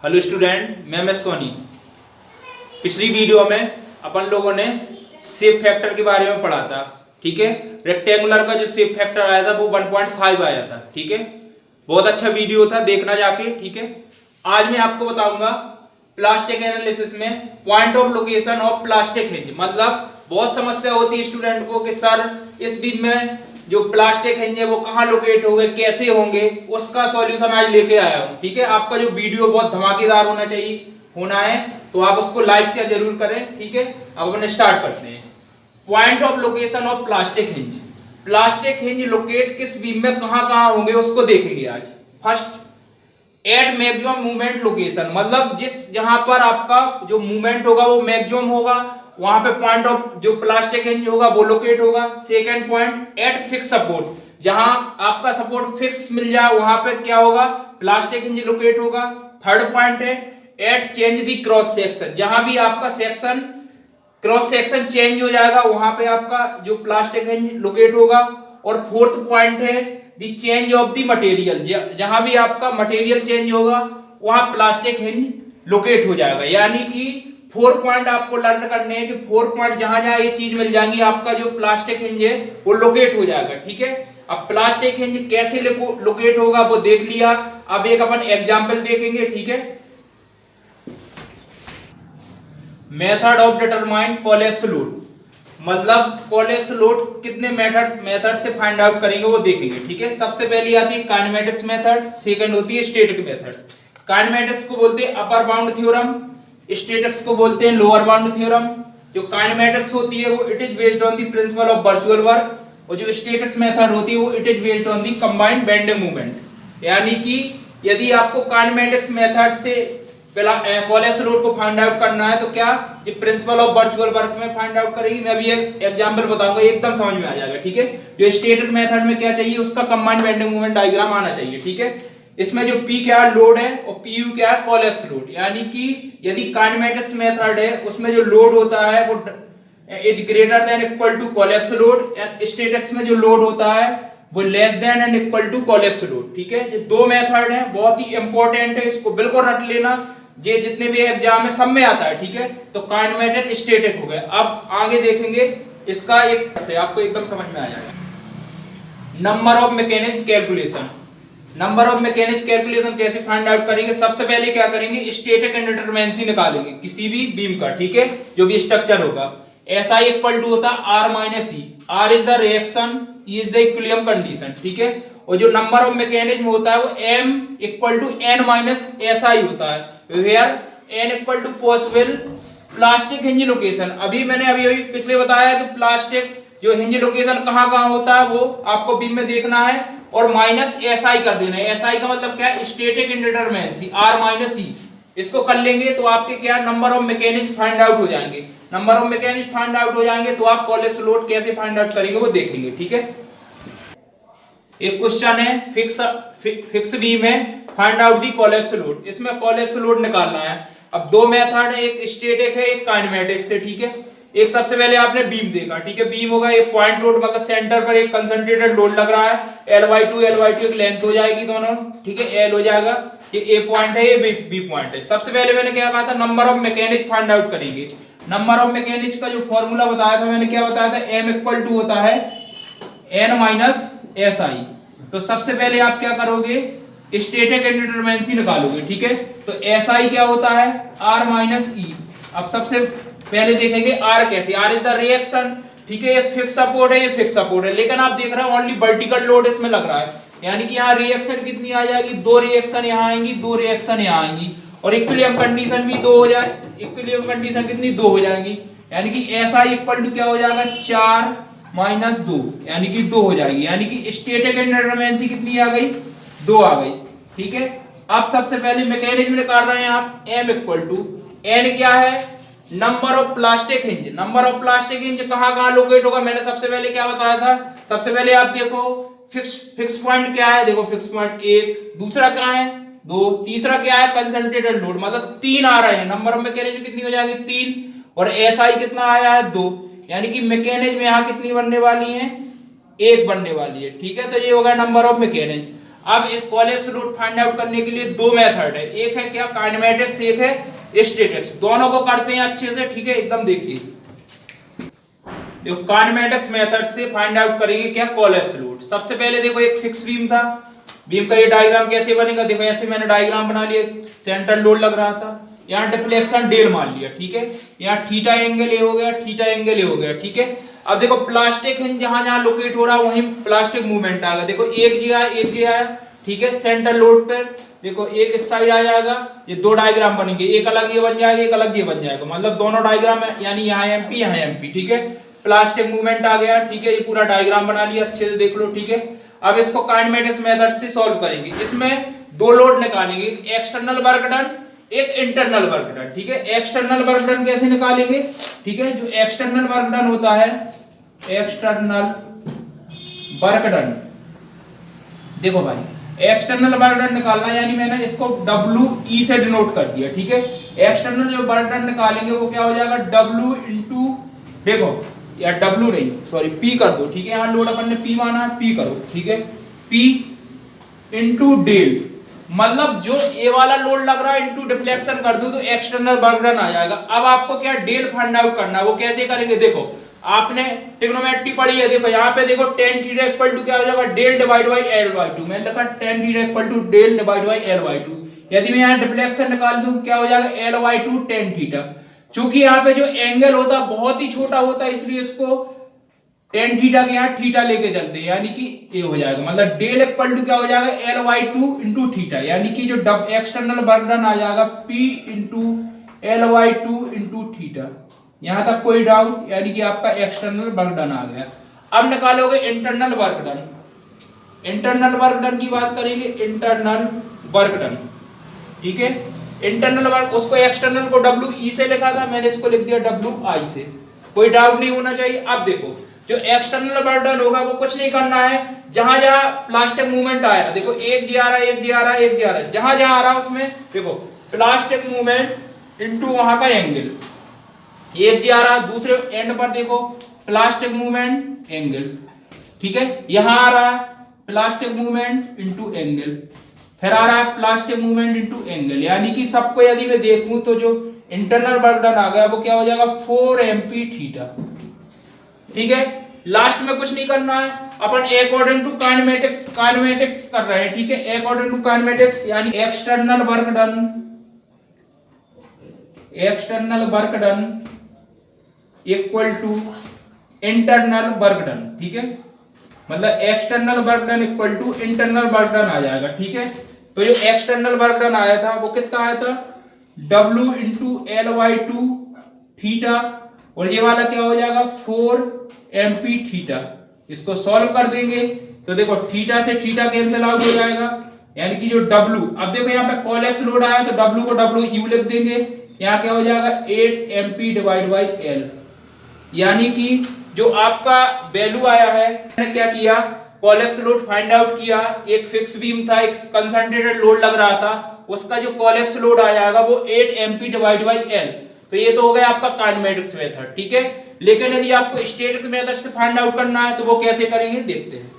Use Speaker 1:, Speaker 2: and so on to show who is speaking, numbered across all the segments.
Speaker 1: Hello student, मैं M S Soni. पिछली video में अपन लोगों ने शेप फैक्टर के बारे में पढ़ा था। ठीक है, रेक्टेंगुलर का जो शेप फैक्टर आया था वो 1.5 आया था। ठीक है, बहुत अच्छा वीडियो था, देखना जाके। ठीक है, आज मैं आपको बताऊंगा प्लास्टिक एनालिसिस में point of location of plastic hinge. मतलब बहुत समस्या होती है स्टूडेंट को कि सर इस बीम में जो प्लास्टिक हिंज है वो कहाँ लोकेट होंगे, कैसे होंगे, उसका सॉल्यूशन आज लेके आया हूँ। ठीक है, आपका जो वीडियो बहुत धमाकेदार होना है तो आप उसको लाइक शेयर जरूर करें। ठीक है, अब अपन स्टार्ट करते हैं। Point of location of plastic hinge. Plastic hinge locate किस बीम में कहाँ कहाँ होंगे उसको देखेंगे आज। First, at maximum movement location, मतलब जहां पर आपका जो मूवमेंट होगा वो मैक्सिमम होगा, वहां पे पॉइंट ऑफ जो प्लास्टिक हिंज होगा वो लोकेट होगा। Second point, eight fix support, जहां आपका सपोर्ट फिक्स मिल जाए वहां पे क्या होगा, प्लास्टिक हिंज लोकेट होगा। थर्ड पॉइंट है at change the cross section, जहां भी आपका सेक्शन क्रॉस सेक्शन चेंज हो जाएगा वहां पे आपका जो प्लास्टिक हिंज लोकेट होगा। और फोर्थ पॉइंट है the change of the material, जहां भी आपका मटेरियल चेंज होगा वहां प्लास्टिक हिंज लोकेट हो जाएगा। यानी कि 4 पॉइंट आपको लर्न करने हैं कि 4 पॉइंट जहां जहां ये चीज मिल जाएंगी आपका जो प्लास्टिक हिंज है वो लोकेट हो जाएगा। ठीक है, अब प्लास्टिक हिंज कैसे लोकेट होगा वो देख लिया, अब एक अपन एग्जांपल देखेंगे। ठीक है, method of determine collapse load, मतलब कोलैप्स लोड कितने मेथड से फाइंड आउट करेंगे वो देखेंगे। ठीक है, सबसे पहली आती है काइनेमेटिक्स मेथड, सेकंड होती है स्टैटिक मेथड। काइनेमेटिक्स को बोलते हैं अपर बाउंड थ्योरम, स्टैटिक्स को बोलते हैं लोअर बाउंड थ्योरम। जो काइनेमेटिक्स होती है वो it is based on the principle of virtual work, और जो स्टैटिक्स मेथड होती है वो it is based on the combined bending movement. यानी कि यदि आपको काइनेमेटिक्स मेथड से कोलैप्स लोड को फाइंड आउट करना है तो क्या ये प्रिंसिपल ऑफ वर्चुअल वर्क में फाइंड आउट करेगी। मैं अभी एक एग्जांपल बताऊंगा, एकदम समझ में आ जाएगा। ठीक है, जो स्टैटिक मेथड में क्या चाहिए, उसका कंबाइंड बेंडिंग मूवमेंट डायग्राम आना चाहिए। ठीक है, इसमें जो P क्या है लोड है और PU क्या है कोलैप्स लोड। यानी कि यदि काइनेमेटिक्स मेथड है उसमें जो लोड होता है वो is greater than equal to collapse load, statics में जो लोड होता है वो less than and equal to collapse load. ठीक है, ये दो मेथड हैं, बहुत ही इंपॉर्टेंट है, इसको बिल्कुल रट लेना, ये जितने भी एग्जाम है सब में आता है। ठीक है, तो काइनेमेटिक स्टैटिक हो गए। अब आगे देखेंगे इसका एक से आपको एकदम समझ में आ जाएगा। Number of mechanism calculation, number of mechanism calculation कैसे फाइंड आउट करेंगे। सबसे पहले क्या करेंगे, स्टैटिक इंडिटरमिनेंसी निकालेंगे किसी भी बीम का। ठीक है, जो भी स्ट्रक्चर होगा, SI इक्वल टू होता है R minus E, R is the reaction, E is the equilibrium condition. ठीक है, और जो नंबर ऑफ मैकेनिज्म होता है वो M equal to N minus SI होता है, where N equal to possible plastic hinge location. अभी मैंने अभी पिछले बताया कि प्लास्टिक जो हिंज लोकेशन कहाँ कहाँ होता है वो आपको बीम में देखना है, और माइनस SI कर देना है। SI का मतलब क्या है, स्टैटिक इंडिटरमिनेंसी, R माइनस E। इसको कर लेंगे तो आपके क्या number of mechanism find out हो जाएंगे। Number of mechanism find out हो जाएंगे तो आप कोलैप्स लोड कैसे फाइंड आउट करेंगे वो देखेंगे। ठीक है, एक क्वेश्चन है फिक्स बीम है, find out the collapse load. इसमें कोलैप्स लोड निकालना है। अब दो मेथड है, एक स्टैटिक है एक काइनेमेटिक्स है। ठीक है, एक सबसे पहले आपने बीम देखा। ठीक है, बीम होगा एक पॉइंट लोड, मतलब सेंटर पर एक कंसंट्रेटेड लोड लग रहा है, L/2 एक लेंथ हो जाएगी दोनों। ठीक है, L हो जाएगा, ये A पॉइंट है, ये B पॉइंट है। सबसे पहले मैंने क्या कहा था, number of mechanism find out करेंगे। नंबर ऑफ मैकेनिज्म का जो फॉर्मूला बताया था मैंने, क्या बताया था, M इक्वल टू होता है N माइनस SI। तो सबसे पहले आप क्या करोगे, स्टैटिक इंडिटरमिनेंसी निकालोगे। ठीक है, तो SI क्या होता है, R माइनस E। अब सबसे पहले देखेंगे R कैसे, R इज द रिएक्शन। ठीक है, ये फिक्स सपोर्ट है, ये फिक्स सपोर्ट है, लेकिन आप देख रहे हो ओनली वर्टिकल लोड इसमें लग रहा है। यानी कि यहाँ रिएक्शन कितनी आ जाएगी, दो रिएक्शन यहाँ आएंगी, दो रिएक्शन यहाँ आएंगी, और इक्विलिब्रियम कंडीशन भी दो हो जाए, इक्विलिब्रियम कंडीशन कितनी, दो हो जाएंगी। यानी कि SI इक्वल टू क्या हो जाएगा, 4 माइनस 2, यानी कि 2 हो जाएगी। यानी कि स्टैटिक इंडिटरमिनेंसी कितनी आ गई, 2 आ गई। ठीक है, अब सबसे पहले मैकेनिज्म निकाल रहे हैं आप, M इक्वल टू N क्या है, number of plastic hinge. Number of plastic hinge कहाँ कहाँ लोकेट होगा, मैंने सबसे पहले क्या बताया था। सबसे पहले आप देखो फिक्स पॉइंट क्या है, देखो फिक्स पॉइंट 1, दूसरा क्या है 2, तीसरा क्या है कंसंट्रेटेड लोड, मतलब 3 आ रहे हैं। नंबर ऑफ मैकेनिज्म कितनी हो जाएगी, 3, और SI कितना आया है, 2। यानी कि मैकेनिज्म यहाँ कितनी बनने वाली है, 1 बनने वाली है। ठीक है, तो ये होगा नंबर ऑफ मैकेनिज्म। अब इस कोलेप्स लोड फाइंड आउट करने के लिए दो मेथड है, एक है क्या काइनेमेटिक्स, एक है स्टैटिक्स। दोनों को करते हैं अच्छे से, ठीक है, एकदम देखिए। देखो काइनेमेटिक्स मेथड से फाइंड आउट करेंगे क्या कोलेप्स लोड। सबसे पहले देखो एक फिक्स बीम था, बीम का ये डायग्राम कैसे बनेगा, देखो ऐसे मैंने डायग्राम बना लिया, सेंट्रल लोड लग रहा था, यहाँ डिफ्लेक्शन डेल मान लिया, ठीक है, यहाँ थीटा एंगल ए हो गया, थीटा एंगल ए हो गया, ठीक है। अब देखो प्लास्टिक हिंज जहां जहां लोकेट हो रहा है वहीं प्लास्टिक मूवमेंट आ गया, देखो एक जी आया, एक जी आया, ठीक है। सेंट्रल लोड पर देखो एक इस साइड आ जाएगा, ये दो डायग्राम बनेंगे, एक अलग ये बन जाएगा, एक अलग ये बन जाएगा, मतलब दोनों डायग्राम है, यानी यहाँ एमपी यहाँ एमपी, ठीक है। प्लास्टिक मूवमेंट आ गया, ठीक है, ये पूरा डायग्राम बना लिया, अच्छे से देख लो, ठीक है। अब इसको काइनेमेटिक्स मेथड से सॉल्व करेंगे। इसमें दो लोड निकालेंगे, एक एक्सटर्नल वर्क डन, एक इंटरनल वर्क डन, ठीक है। एक्सटर्नल वर्क डन कैसे निकालेंगे, ठीक है, जो एक्सटर्नल वर्क डन होता है, एक्सटर्नल वर्क डन, देखो भाई एक्सटर्नल वर्क डन निकालना, यानी मैंने इसको WE से डिनोट कर दिया, ठीक है। एक्सटर्नल जो वर्क डन निकालेंगे वो क्या हो जाएगा, W इंटू, देखो या W नहीं सॉरी P कर दो, ठीक है, यहाँ लोड अपन ने P माना है, P करो, ठीक है, P इंटू डेल, मतलब जो ए वाला लोड लग रहा है इंटू डिफ्लेक्शन कर दूं तो एक्सटर्नल वर्क डन आ जाएगा। अब आपको क्या डेल फाइंड आउट करना है, वो कैसे करेंगे, देखो आपने ट्रिग्नोमेट्री पढ़ी है, देखो यहाँ पे देखो tan थीटा इक्वल टू क्या हो जाएगा, del divide by L by two, मैंने लिखा tan theta equal to del divide by L by two. यदि मैं यहाँ डिफ्लेक्शन निकाल दूं क्या हो जाएगा, L by two tan theta. चूंकि यहाँ पे जो एंगल होता है बहुत ही छोटा होता है, इसलिए इसको tan थीटा के यहाँ थीटा लेके चलते हैं, यानी कि ये हो जाएगा, मतलब डेल इक्वल टू क्या हो जाएगा, L by two into theta, यानी कि जो एक्सटर्नल वर्क डन आ जाएगा P into L by two into theta. यहां तक कोई डाउट, यानी कि आपका एक्सटर्नल वर्क डन आ गया। अब निकालोगे internal work done. Internal work done की बात करेंगे, इंटरनल वर्क डन, ठीक है। इंटरनल वर्क, उसको एक्सटर्नल को WE से लिखा था, मैंने इसको लिख दिया WI से, कोई डाउट नहीं होना चाहिए। अब देखो जो एक्सटर्नल वर्क डन होगा वो कुछ नहीं करना है, जहां जहां प्लास्टिक मूवमेंट आया, देखो एक जी आ रहा है, एक जी आ रहा है, एक जी आ रहा है, जहां जहां आ रहा है उसमें देखो प्लास्टिक मूवमेंट इनटू वहां का एंगल, एक जी आ रहा है, दूसरे एंड पर देखो प्लास्टिक मूवमेंट एंगल, ठीक है। यहां आ रहा है प्लास्टिक मूवमेंट इनटू एंगल, फिर आ रहा है प्लास्टिक मूवमेंट इनटू एंगल, यानी कि सबको यदि मैं देखूं तो जो इंटरनल वर्क डन आ गया वो क्या हो जाएगा, 4 MP थीटा, ठीक है। लास्ट में कुछ नहीं करना है, अपन अकॉर्डिंग टू काइनेमेटिक्स कर रहे हैं, ठीक है, अकॉर्डिंग टू काइनेमेटिक्स, यानी external work done equal to internal work done, ठीक है, मतलब external work done equal to internal work done आ जाएगा, ठीक है। तो जो एक्सटर्नल वर्क डन आया था वो कितना आया था, W into L by to theta, और ये वाला क्या हो जाएगा 4 MP थीटा। इसको सॉल्व कर देंगे तो देखो थीटा से थीटा कैंसिल आउट हो जाएगा, यानी कि जो W, अब देखो यहाँ पे कोलैप्स लोड आया तो W को WU लिख देंगे, यहाँ क्या हो जाएगा 8 MP डिवाइड बाई एल, यानी कि जो आपका वैल्यू आया है, मैंने क्या किया, कोलैप्स लोड फाइंड आउट किया, एक फिक्स बीम था, एक कंसंट्रेटेड लोड लग रहा था, उसका जो कोलैप्स लोड आ जाएगा वो 8 MP डिवाइड बाई एल। तो ये तो हो गया आपका काइनेमेटिक्स मेथड, ठीक है। लेकिन यदि आपको स्टैटिक मेथड से फाइंड आउट करना है तो वो कैसे करेंगे देखते हैं।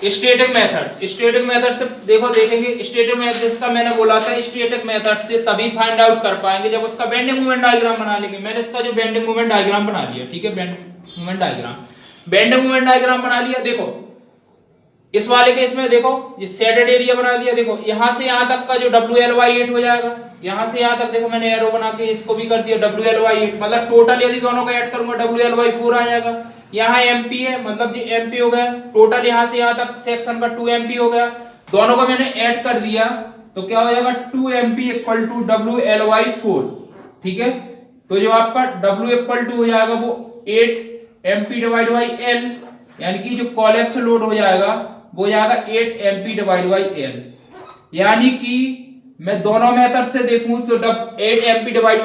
Speaker 1: स्टैटिक मेथड से देखो देखेंगे, स्टैटिक मेथड का मैंने बोला था स्टैटिक मेथड से तभी फाइंड आउट कर पाएंगे जब उसका बेंडिंग मोमेंट डायग्राम बना लेंगे। मैंने इसका जो बेंडिंग मोमेंट डायग्राम बना लिया, ठीक है, बेंडिंग मोमेंट डायग्राम बना लिया। देखो इस वाले केस में देखो ये शेडेड एरिया बना दिया, देखो यहां से यहां तक का जो WL/8 हो जाएगा, यहां से यहां तक देखो मैंने एरो बना के इसको भी कर दिया WL/8, मतलब टोटल यदि दोनों का ऐड करूंगा WL/4 आ जाएगा। यहाँ MP है, मतलब जी MP हो गया, टोटल यहां से यहां तक सेक्शन का 2 MP हो गया, दोनों का मैंने ऐड कर दिया तो क्या हो जाएगा 2 MP इक्वल टू WL/4, ठीक है। तो जो आपका W इक्वल टू हो जाएगा वो 8 MP डिवाइड बाई एल, यानी कि जो कोलैप्स लोड हो जाएगा वो जाएगा 8 MP डिवाइड बाई एल, यानी कि मैं दोनों मेथड से देखूं तो 8 MP डिवाइड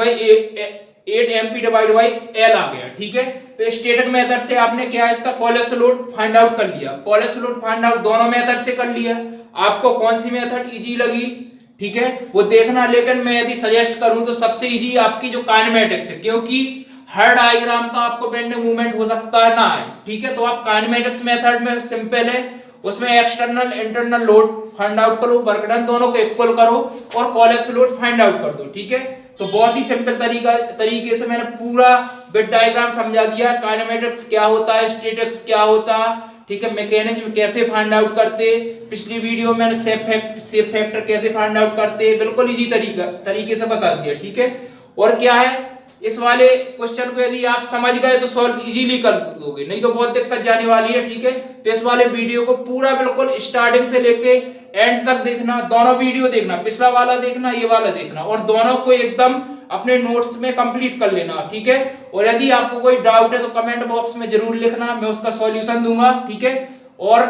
Speaker 1: बाई एल आ गया, ठीक है। तो स्टैटिक मेथड से आपने क्या है, इसका कोलैप्स लोड फाइंड आउट कर लिया, कोलैप्स लोड फाइंड आउट दोनों मेथड से कर लिया। आपको कौन सी मेथड इजी लगी, ठीक है, वो देखना। लेकिन मैं यदि सजेस्ट करूं तो सबसे इजी आपकी जो काइनेमेटिक्स है, क्योंकि हर डायग्राम का आपको बेंडिंग मूवमेंट हो सकता है ना है, ठीक है। तो आप काइनेमेटिक्स मेथड में सिंपल है, उसमें external internal load find out करो, वर्क डन दोनों को इक्वल करो और कोलैप्स लोड फाइंड आउट कर दो। ठीक है, तो बहुत ही सिंपल तरीके से मैंने पूरा विद डायग्राम समझा दिया। काइनेमेटिक्स क्या होता है, स्टैटिक्स क्या होता है, ठीक है, मैकेनिज्म कैसे फाइंड आउट करते, पिछली वीडियो में शेप फैक्टर कैसे फाइंड आउट करते, बिल्कुल इजी तरीके से बता दिया। ठीक है, और क्या है, इस वाले क्वेश्चन को यदि आप समझ गए तो सॉल्व इजीली कर दोगे, नहीं तो बहुत दिक्कत जाने वाली है। ठीक है, तो इस वाले वीडियो को पूरा बिल्कुल स्टार्टिंग से लेके एंड तक देखना, दोनों वीडियो देखना, पिछला वाला देखना, ये वाला देखना, और दोनों को एकदम अपने नोट्स में कंप्लीट कर लेना। ठीक है, और यदि आपको कोई डाउट है तो कमेंट बॉक्स में जरूर लिखना, मैं उसका सॉल्यूशन दूंगा। ठीक है, और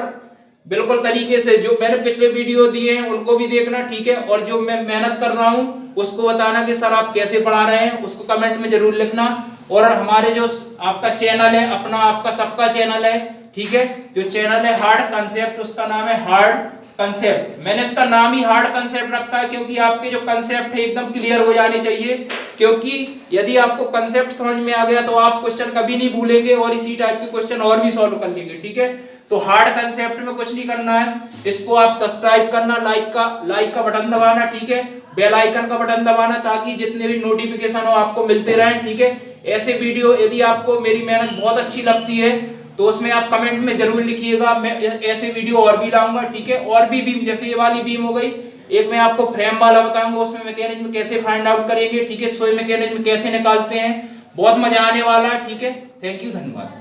Speaker 1: बिल्कुल तरीके से जो मैंने पिछले वीडियो दिए हैं उनको भी देखना। ठीक है, और जो मैं मेहनत कर रहा हूं उसको बताना कि सर आप कैसे पढ़ा रहे हैं, उसको कमेंट में जरूर लिखना। और हमारे जो आपका चैनल है, अपना आपका सबका चैनल है, ठीक है, जो चैनल है हार्ड कंसेप्ट, उसका नाम है हार्ड कंसेप्ट। मैंने इसका नाम ही हार्ड कंसेप्ट रखा है क्योंकि आपके जो कंसेप्ट है एकदम क्लियर हो जाने चाहिए, क्योंकि यदि आपको कंसेप्ट समझ में आ गया तो आप क्वेश्चन कभी नहीं भूलेंगे और इसी टाइप के क्वेश्चन और भी सॉल्व कर लेंगे। ठीक है, तो हार्ड कंसेप्ट में कुछ नहीं करना है, इसको आप सब्सक्राइब करना, लाइक का बटन दबाना, ठीक है, बेल आइकन का बटन दबाना, ताकि जितने भी नोटिफिकेशन हो आपको मिलते रहें। ठीक है, ऐसे वीडियो यदि आपको मेरी मेहनत बहुत अच्छी लगती है तो उसमें आप कमेंट में जरूर लिखिएगा, मैं ऐसे वीडियो और भी लाऊंगा। ठीक है, और भी बीम, जैसे ये वाली बीम हो गई, एक मैं आपको फ्रेम वाला बताऊंगा, उसमें मैकेनिज्म कैसे फाइंड आउट करेंगे। ठीक है, सोई मैकेनिज्म कैसे निकालते हैं, बहुत मजा आने वाला है। ठीक है, थैंक यू, धन्यवाद।